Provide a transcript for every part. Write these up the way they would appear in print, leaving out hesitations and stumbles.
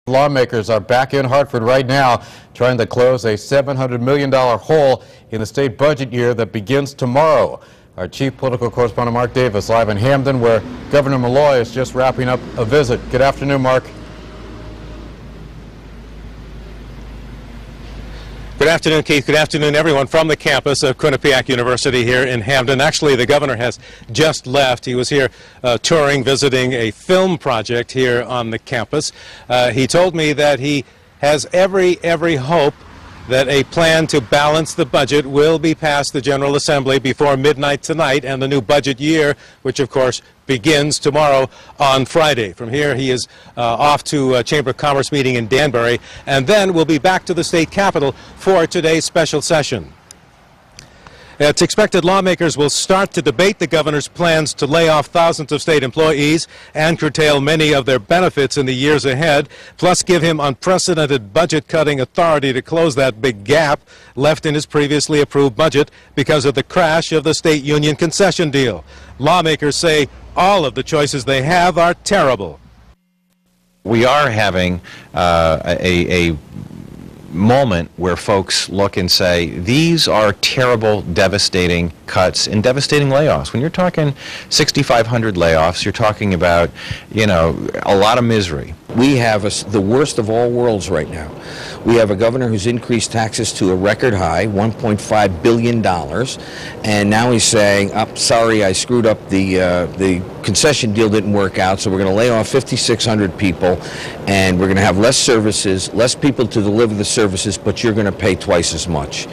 Lawmakers are back in Hartford right now trying to close a $700 million hole in the state budget year that begins tomorrow. Our chief political correspondent Mark Davis live in Hamden, where Governor Malloy is just wrapping up a visit. Good afternoon, Mark. Good afternoon, Keith. Good afternoon, everyone from the campus of Quinnipiac University here in Hamden. Actually, the governor has just left. He was here touring, visiting a film project here on the campus. He told me that he has every hope that a plan to balance the budget will be passed the General Assembly before midnight tonight, and the new budget year, which of course begins tomorrow on Friday. From here, he is off to a Chamber of Commerce meeting in Danbury, and then we'll be back to the state capitol for today's special session. It's expected lawmakers will start to debate the governor's plans to lay off thousands of state employees and curtail many of their benefits in the years ahead, plus give him unprecedented budget-cutting authority to close that big gap left in his previously approved budget because of the crash of the state union concession deal. Lawmakers say all of the choices they have are terrible. We are having a moment where folks look and say, these are terrible, devastating cuts and devastating layoffs. When you're talking 6,500 layoffs, you're talking about, a lot of misery. We have the worst of all worlds right now. We have a governor who's increased taxes to a record high, $1.5 billion, and now he's saying, sorry, I screwed up, the concession deal didn't work out, so we're going to lay off 5,600 people, and we're going to have less services, less people to deliver the services, but you're going to pay twice as much.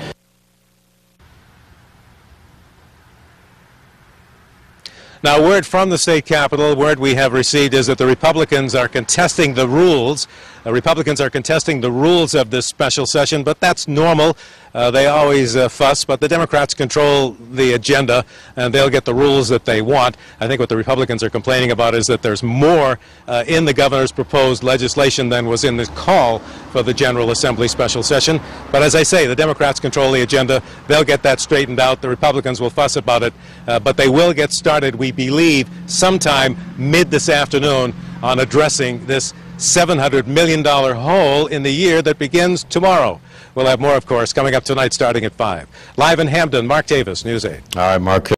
Now, word from the state capitol, word we have received is that the Republicans are contesting the rules. Republicans are contesting the rules of this special session, but that's normal. They always fuss, but the Democrats control the agenda, and they'll get the rules that they want. I think what the Republicans are complaining about is that there's more in the governor's proposed legislation than was in the call for the General Assembly special session. But as I say, the Democrats control the agenda. They'll get that straightened out. The Republicans will fuss about it, but they will get started, we believe, sometime mid this afternoon on addressing this $700 million hole in the year that begins tomorrow. We'll have more, of course, coming up tonight starting at 5. Live in Hamden, Mark Davis, News 8. All right, Mark.